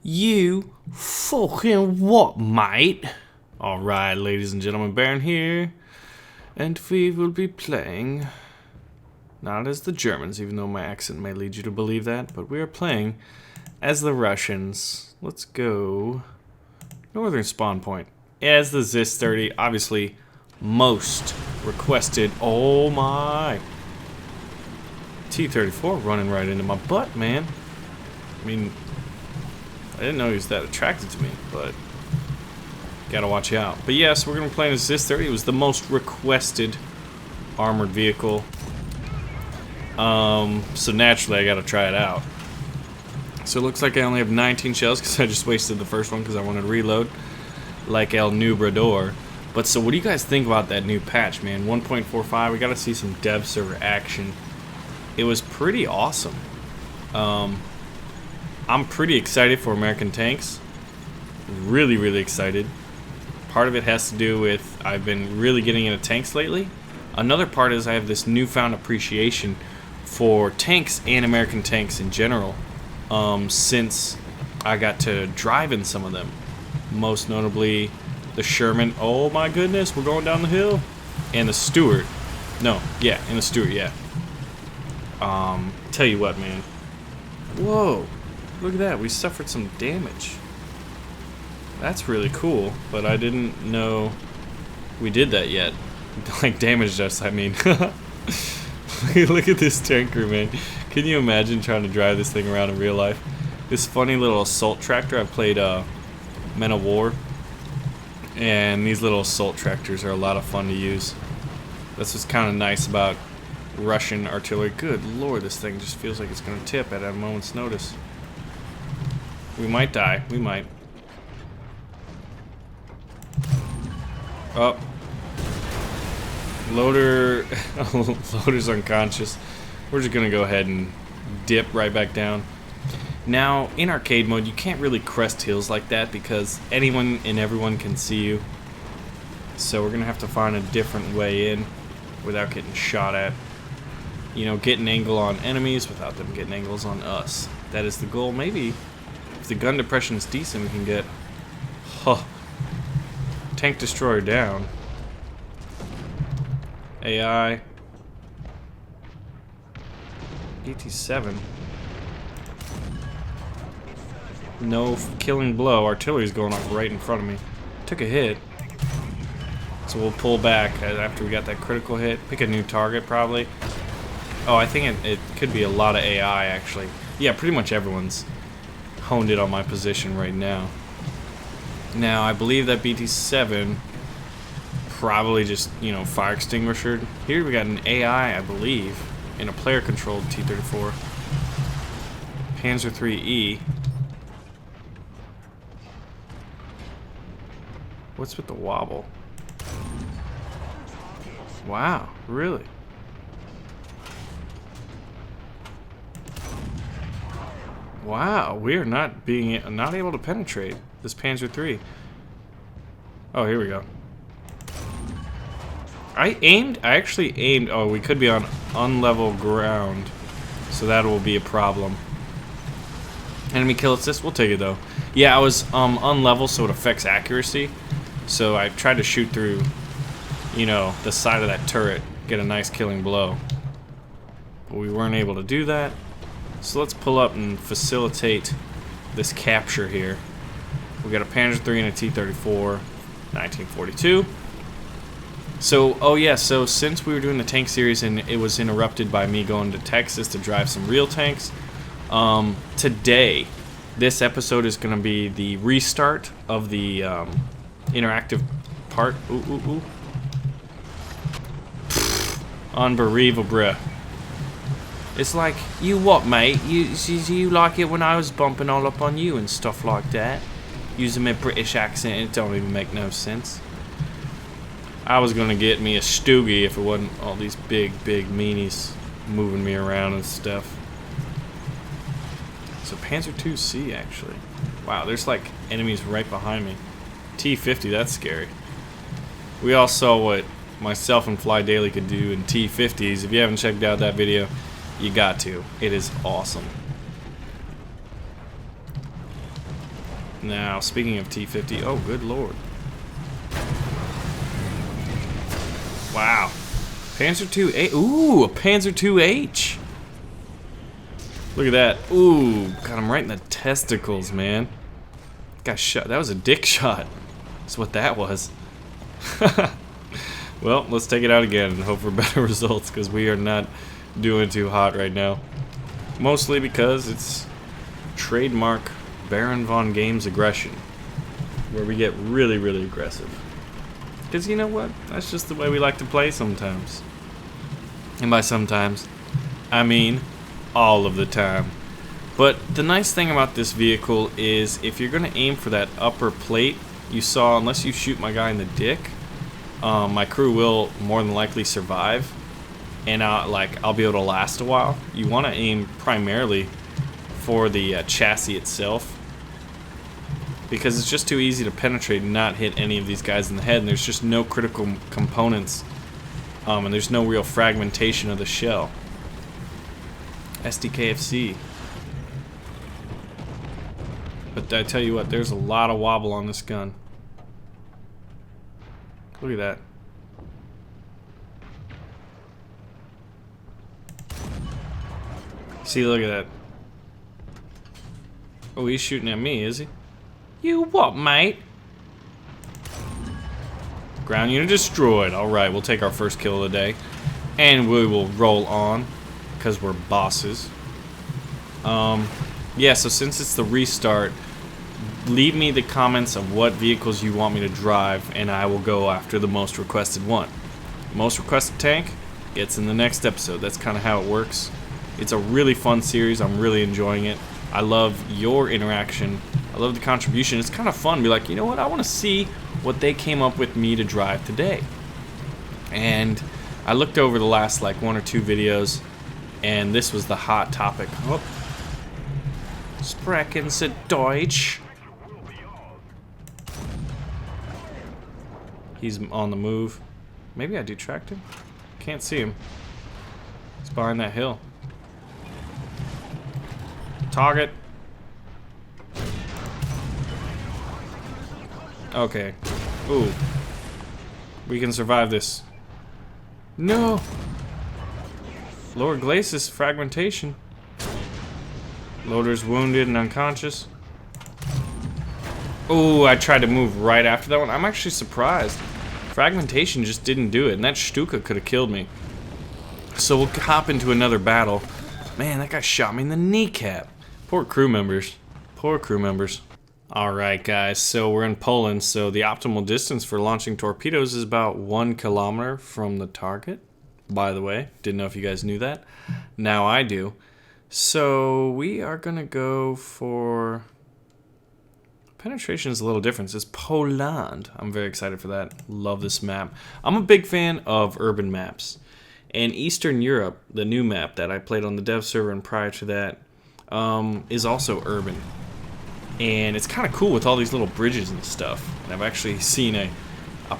You fucking what, mate? Alright, ladies and gentlemen, Baron here. And we will be playing, not as the Germans, even though my accent may lead you to believe that, but we are playing as the Russians. Let's go northern spawn point. As the ZiS-30, obviously most requested. Oh my. T-34 running right into my butt, man. I mean, I didn't know he was that attracted to me, but gotta watch out. But yes, we're gonna be playing as ZiS-30. It was the most requested armored vehicle. So naturally I gotta try it out. So it looks like I only have 19 shells because I just wasted the first one because I wanted to reload like El Nubrador. But so what do you guys think about that new patch, man? 1.45, we gotta see some dev server action. It was pretty awesome. I'm pretty excited for American tanks. Really, really excited. Part of it has to do with I've been really getting into tanks lately. Another part is I have this newfound appreciation for tanks and American tanks in general, since I got to drive in some of them. Most notably the Sherman. Oh my goodness, we're going down the hill. And the Stuart. No, yeah, and the Stuart, yeah. Tell you what, man. Whoa, look at that, we suffered some damage. That's really cool, but I didn't know we did that yet. Like, damaged us, I mean. Look at this tanker, man. Can you imagine trying to drive this thing around in real life? This funny little assault tractor. I've played Men of War, and these little assault tractors are a lot of fun to use. That's what's kind of nice about Russian artillery. Good lord, this thing just feels like it's going to tip at a moment's notice. We might die. We might. Oh. Loader. Loader's unconscious. We're just going to go ahead and dip right back down. Now, in arcade mode, you can't really crest hills like that because anyone and everyone can see you. So we're going to have to find a different way in without getting shot at. You know, get an angle on enemies without them getting angles on us. That is the goal. Maybe if the gun depression is decent, we can get tank destroyer down. AI. BT-7. No killing blow. Artillery's going off right in front of me. Took a hit. So we'll pull back after we got that critical hit. Pick a new target, probably. Oh, I think it could be a lot of AI, actually. Yeah, pretty much everyone's honed in on my position right now. Now, I believe that BT-7 probably just, you know, fire extinguisher. Here we got an AI, I believe, in a player-controlled T-34. Panzer IIIe. What's with the wobble? Wow, really? Wow, we are not able to penetrate this Panzer III. Oh, here we go. I actually aimed. Oh, we could be on unlevel ground, so that will be a problem. Enemy kill assist, we'll take it though. Yeah, I was unlevel, so it affects accuracy. So I tried to shoot through, you know, the side of that turret, get a nice killing blow. But we weren't able to do that. So let's pull up and facilitate this capture here. We got a Panzer III and a T-34, 1942. So, oh yeah, so since we were doing the tank series and it was interrupted by me going to Texas to drive some real tanks, today, this episode is going to be the restart of the interactive part. Ooh, ooh, ooh. Unbelievable. It's like, you what, mate? You like it when I was bumping all up on you and stuff like that? Using my British accent, it don't even make no sense. I was gonna get me a Stoogie if it wasn't all these big meanies moving me around and stuff. So Panzer IIc, actually. Wow, there's like enemies right behind me. T-50, that's scary. We all saw what myself and Fly Daily could do in T-50s. If you haven't checked out that video, you got to. It is awesome. Now, speaking of T-50, oh, good lord. Wow. Panzer 2A. Ooh, a Panzer 2H. Look at that. Ooh, got him right in the testicles, man. Got shot. That was a dick shot. That's what that was. Well, let's take it out again and hope for better results, because we are not doing too hot right now. Mostly because it's trademark BaronVonGamez aggression, where we get really, really aggressive. Because you know what? That's just the way we like to play sometimes. And by sometimes, I mean all of the time. But the nice thing about this vehicle is if you're going to aim for that upper plate, you saw, unless you shoot my guy in the dick, my crew will more than likely survive, and I'll be able to last a while. You want to aim primarily for the chassis itself, because it's just too easy to penetrate and not hit any of these guys in the head, and there's just no critical components, and there's no real fragmentation of the shell. SDKFC. But I tell you what, there's a lot of wobble on this gun. Look at that. See, look at that. Oh, he's shooting at me, is he? You what, mate? Ground unit destroyed. Alright, we'll take our first kill of the day. And we will roll on, because we're bosses. Yeah, so since it's the restart, leave me the comments of what vehicles you want me to drive, and I will go after the most requested one. Most requested tank gets in the next episode. That's kind of how it works. It's a really fun series. I'm really enjoying it. I love your interaction. I love the contribution. It's kind of fun to be like, you know what, I want to see what they came up with me to drive today. And I looked over the last like 1 or 2 videos, and this was the hot topic. Oh. Sprechen Sie Deutsch? He's on the move. Maybe I detract him? Can't see him. He's behind that hill. Target. Okay. Ooh. We can survive this. No! Lower glacis fragmentation. Loader's wounded and unconscious. Ooh, I tried to move right after that one. I'm actually surprised. Fragmentation just didn't do it, and that Stuka could have killed me. So we'll hop into another battle. Man, that guy shot me in the kneecap. Poor crew members. Poor crew members. Alright guys, so we're in Poland, so the optimal distance for launching torpedoes is about 1 kilometer from the target. By the way, didn't know if you guys knew that. Now I do. So we are gonna go for... Penetration is a little different. It's Poland. I'm very excited for that. Love this map. I'm a big fan of urban maps. And Eastern Europe, the new map that I played on the dev server and prior to that, is also urban. And it's kind of cool with all these little bridges and stuff. And I've actually seen a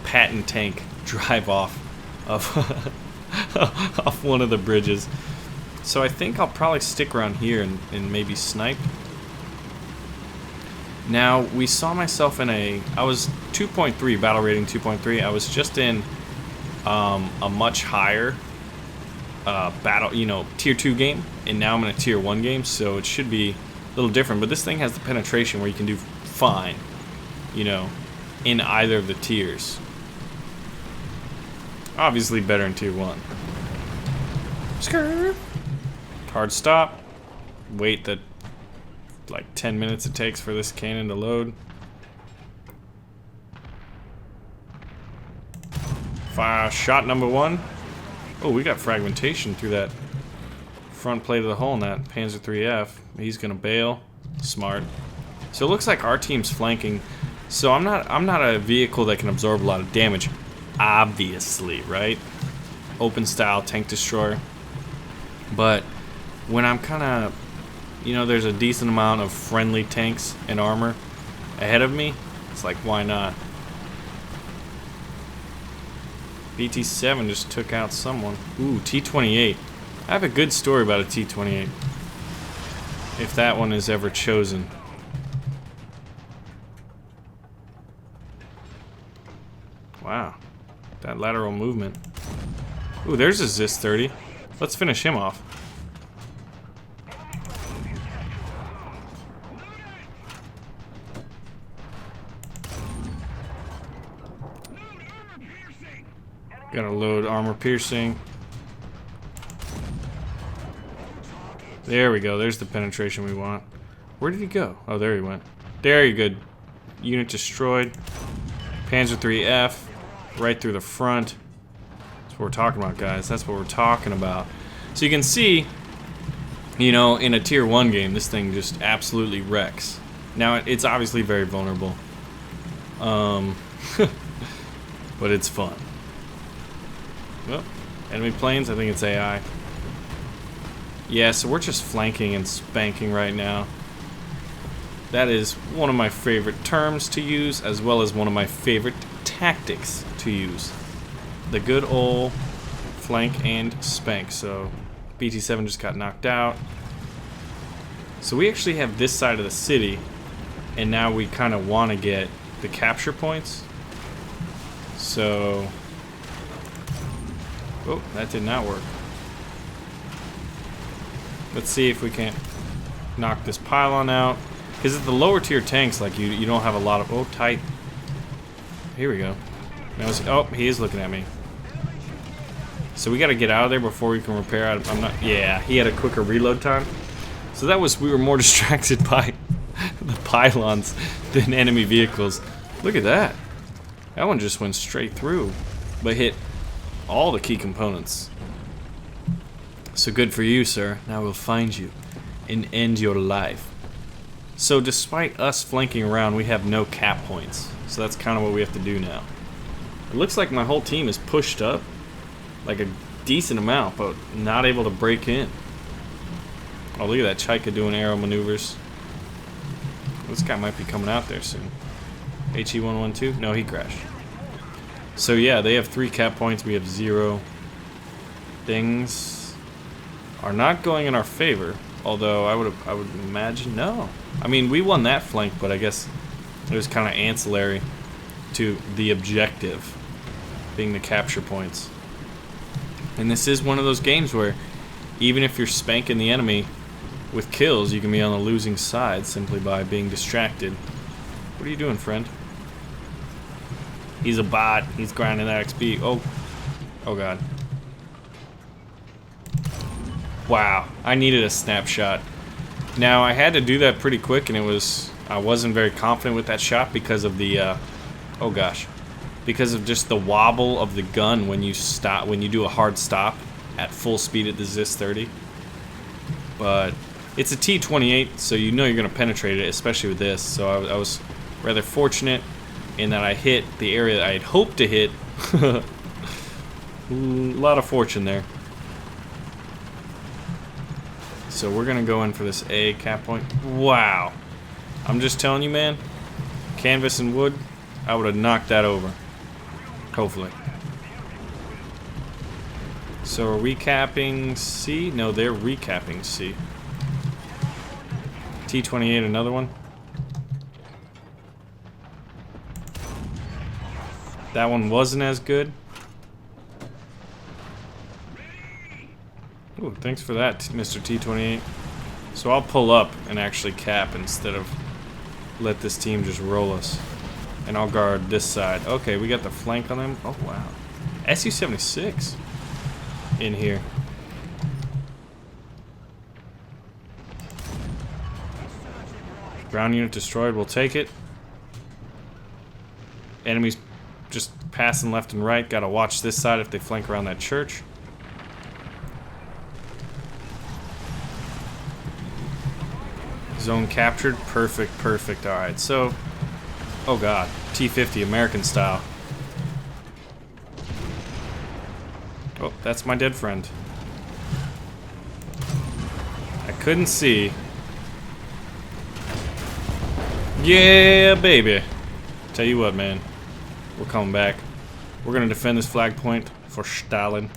Patton tank drive off of off one of the bridges. So I think I'll probably stick around here and maybe snipe. Now, we saw myself in I was 2.3, battle rating 2.3. I was just in a much higher battle, tier 2 game, and now I'm in a tier 1 game, so it should be a little different. But this thing has the penetration where you can do fine, in either of the tiers. Obviously better in tier 1. Skrrr. Hard stop. Wait the like 10 minutes it takes for this cannon to load. Fire shot number 1. Oh, we got fragmentation through that front plate of the hull in that Panzer 3F. He's gonna bail. Smart. So it looks like our team's flanking. So I'm not a vehicle that can absorb a lot of damage, obviously, right? Open style tank destroyer. But when I'm kind of, there's a decent amount of friendly tanks and armor ahead of me, it's like, why not? BT-7 just took out someone. Ooh, T-28. I have a good story about a T-28. If that one is ever chosen. Wow. That lateral movement. Ooh, there's a ZiS-30. Let's finish him off. Gotta load armor piercing. There we go. There's the penetration we want. Where did he go? Oh, there he went. There you go. Unit destroyed. Panzer 3F. Right through the front. That's what we're talking about, guys. That's what we're talking about. So you can see, you know, in a tier 1 game, this thing just absolutely wrecks. Now, it's obviously very vulnerable. But it's fun. Well, enemy planes, I think it's AI. Yeah, so we're just flanking and spanking right now. That is one of my favorite terms to use, as well as one of my favorite tactics to use. The good old flank and spank. So BT-7 just got knocked out. So we actually have this side of the city, and now we kind of want to get the capture points. So... oh, that did not work. Let's see if we can't knock this pylon out. Because at the lower tier tanks, like you don't have a lot of... oh, tight. Here we go. Now oh, he is looking at me. So we got to get out of there before we can repair. I'm not... yeah, he had a quicker reload time. So that was... we were more distracted by the pylons than enemy vehicles. Look at that. That one just went straight through, but hit all the key components. So good for you, sir. Now we'll find you and end your life. So despite us flanking around, we have no cap points. So that's kind of what we have to do now. It looks like my whole team is pushed up like a decent amount, but not able to break in. Oh, look at that Chaika doing aero maneuvers. This guy might be coming out there soon. HE-112? No, he crashed. So yeah, they have 3 cap points, we have 0. Things are not going in our favor, although I would imagine no. I mean, we won that flank, but I guess it was kind of ancillary to the objective, being the capture points. And this is one of those games where even if you're spanking the enemy with kills, you can be on the losing side simply by being distracted. What are you doing, friend? He's a bot. He's grinding that XP. Oh. Oh, God. Wow. I needed a snapshot. Now, I had to do that pretty quick, and I wasn't very confident with that shot because of the, oh, gosh. Because of just the wobble of the gun when you stop, when you do a hard stop at full speed at the ZiS-30. But it's a T-28, so you know you're going to penetrate it, especially with this. So I was rather fortunate in that I hit the area that I had hoped to hit. A lot of fortune there. So we're going to go in for this A cap point. Wow. I'm just telling you, man. Canvas and wood, I would have knocked that over. Hopefully. So are we capping C? No, they're recapping C. T-28, another one. That one wasn't as good. Ooh, thanks for that, Mr. T-28. So I'll pull up and actually cap instead of let this team just roll us. And I'll guard this side. Okay, we got the flank on them. Oh, wow. Su-76 in here. Ground unit destroyed. We'll take it. Enemies just passing left and right. Gotta watch this side if they flank around that church. Zone captured. Perfect, perfect. Alright, so... oh god. T-50, American style. Oh, that's my dead friend. I couldn't see. Yeah, baby. Tell you what, man. We're coming back. We're gonna defend this flag point for Stalin.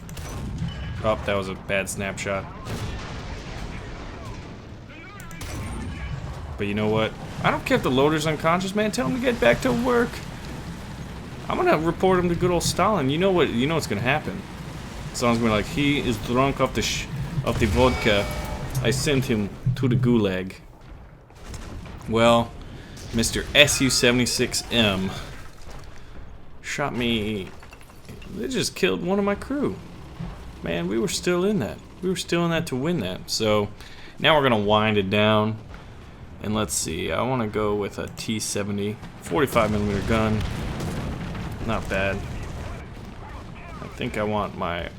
Oh, that was a bad snapshot. But you know what? I don't care if the loader's unconscious, man. Tell him to get back to work. I'm gonna report him to good old Stalin. You know what? You know what's gonna happen. Someone's gonna be like, he is drunk off the vodka. I sent him to the gulag. Well, Mr. Su-76M shot me. They just killed one of my crew. Man, we were still in that. We were still in that to win that. So now we're gonna wind it down. And let's see. I want to go with a T-70, 45mm gun. Not bad. I think I want my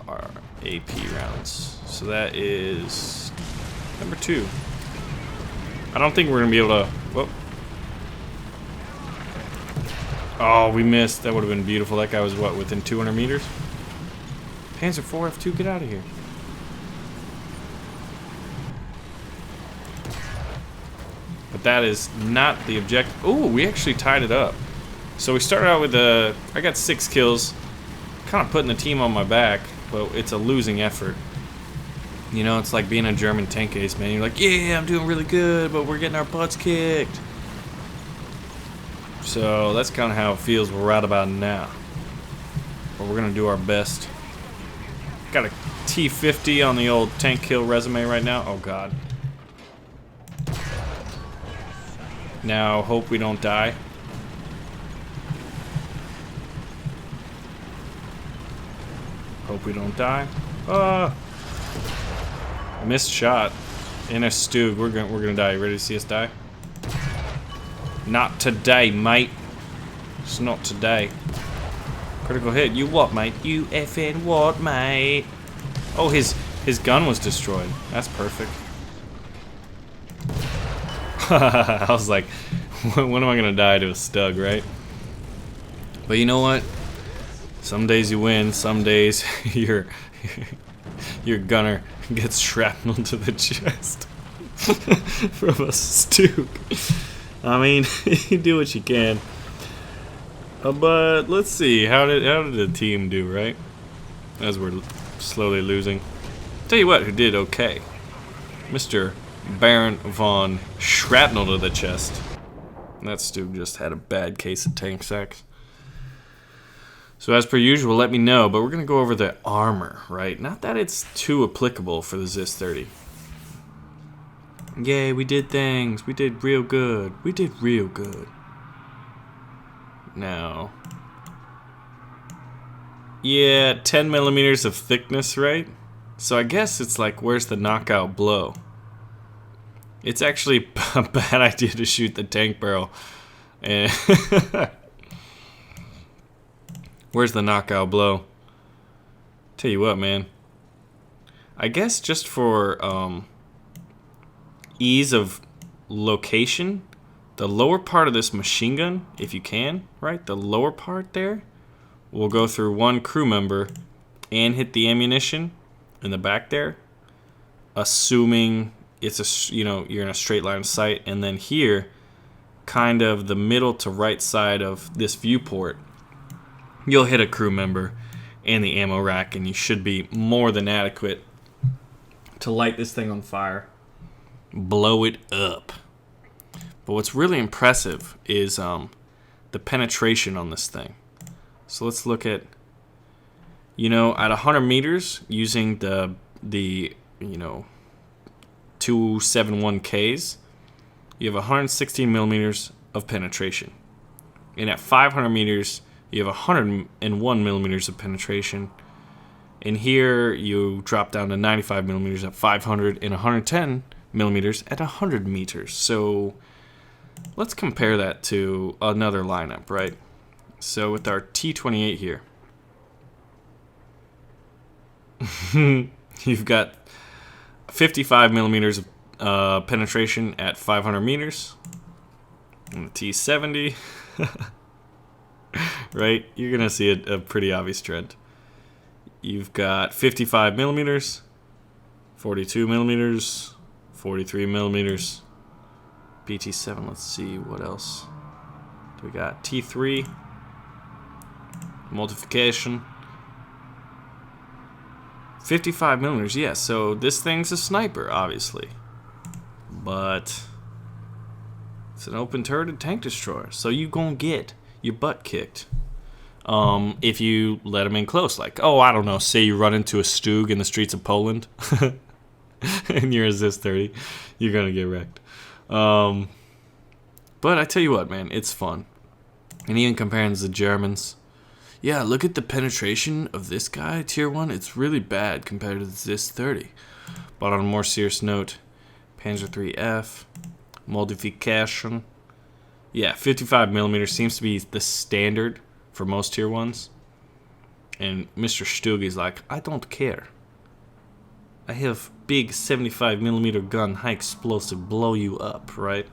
AP rounds. So that is number 2. I don't think we're gonna be able to. Whoop. Oh, we missed. That would have been beautiful. That guy was what, within 200 meters? Panzer 4F2, get out of here. But that is not the objective. Oh, we actually tied it up. So we started out with I got 6 kills. Kind of putting the team on my back, but it's a losing effort. You know, it's like being a German tank ace, man. You're like, yeah, I'm doing really good, but we're getting our butts kicked. So that's kind of how it feels right about now. But we're going to do our best. Got a T-50 on the old tank kill resume right now. Oh, God. Now, hope we don't die. Hope we don't die. Missed shot. In a Stug. We're gonna die. You ready to see us die? Not today, mate. It's not today. Critical hit. You what, mate? You effing what, mate? Oh, his gun was destroyed. That's perfect. I was like, when am I gonna die to a Stug, right? But you know what? Some days you win, some days your gunner gets shrapnel to the chest from a Stug. I mean, you do what you can. But let's see, how did the team do, right? As we're slowly losing. Tell you what, who did okay? Mr. Baron von Shrapnel to the chest. That Stug just had a bad case of tank sex. So as per usual, let me know, but we're going to go over the armor, right? Not that it's too applicable for the ZiS-30. Yay, we did things. We did real good. We did real good. Now, yeah, 10mm of thickness, right? So I guess it's like, where's the knockout blow? It's actually a bad idea to shoot the tank barrel. And where's the knockout blow? Tell you what, man. I guess just for ease of location, the lower part of this machine gun, if you can, right? The lower part there will go through one crew member and hit the ammunition in the back there, assuming it's you're in a straight line of sight. And then here, kind of the middle to right side of this viewport, you'll hit a crew member and the ammo rack, and you should be more than adequate to light this thing on fire, blow it up. But what's really impressive is the penetration on this thing. So let's look at, at 100 meters using the 271Ks, you have 116 millimeters of penetration. And at 500 meters, you have 101 millimeters of penetration. And here you drop down to 95 millimeters at 500 and 110 millimeters at 100 meters. So let's compare that to another lineup, right? So with our T-28 here, you've got 55 millimeters of penetration at 500 meters. And the T-70, right? You're going to see a pretty obvious trend. You've got 55 millimeters, 42 millimeters, 43 millimeters. BT7, let's see what else. We got T3, multiplication. 55 millimeters, yeah, so this thing's a sniper, obviously. But it's an open turreted tank destroyer, so you gonna get your butt kicked. if you let them in close. Like, oh, I don't know, say you run into a Stug in the streets of Poland and you're a ZiS-30, you're going to get wrecked. But I tell you what, man, it's fun. And even comparing to the Germans, yeah, look at the penetration of this guy, tier 1. It's really bad compared to the ZiS-30. But on a more serious note, Panzer 3F, modification. Yeah, 55mm seems to be the standard for most tier 1s. And Mr. Stug is like, I don't care. I have big 75mm gun, high explosive, blow you up, right?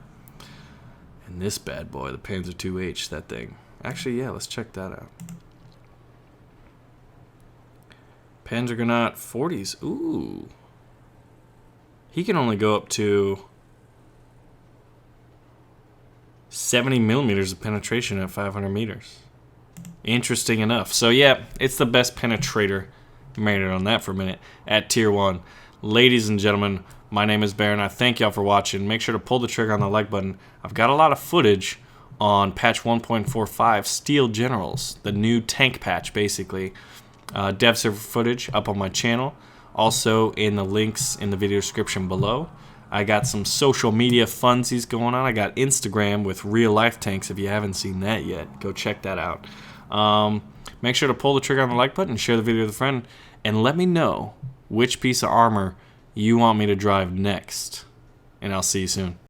And this bad boy, the Panzer 2H, that thing. Actually, yeah, let's check that out. Panzergranat 40s. Ooh. He can only go up to 70mm of penetration at 500 meters. Interesting enough. So, yeah, it's the best penetrator. Marinate on that for a minute. At tier 1. Ladies and gentlemen, my name is Baron. I thank y'all for watching. Make sure to pull the trigger on the like button. I've got a lot of footage on patch 1.45 Steel Generals, the new tank patch, basically. Dev server footage up on my channel. Also in the links in the video description below. I got some social media funsies going on. I got Instagram with real life tanks. If you haven't seen that yet, go check that out. Make sure to pull the trigger on the like button, share the video with a friend, and let me know which piece of armor you want me to drive next. And I'll see you soon.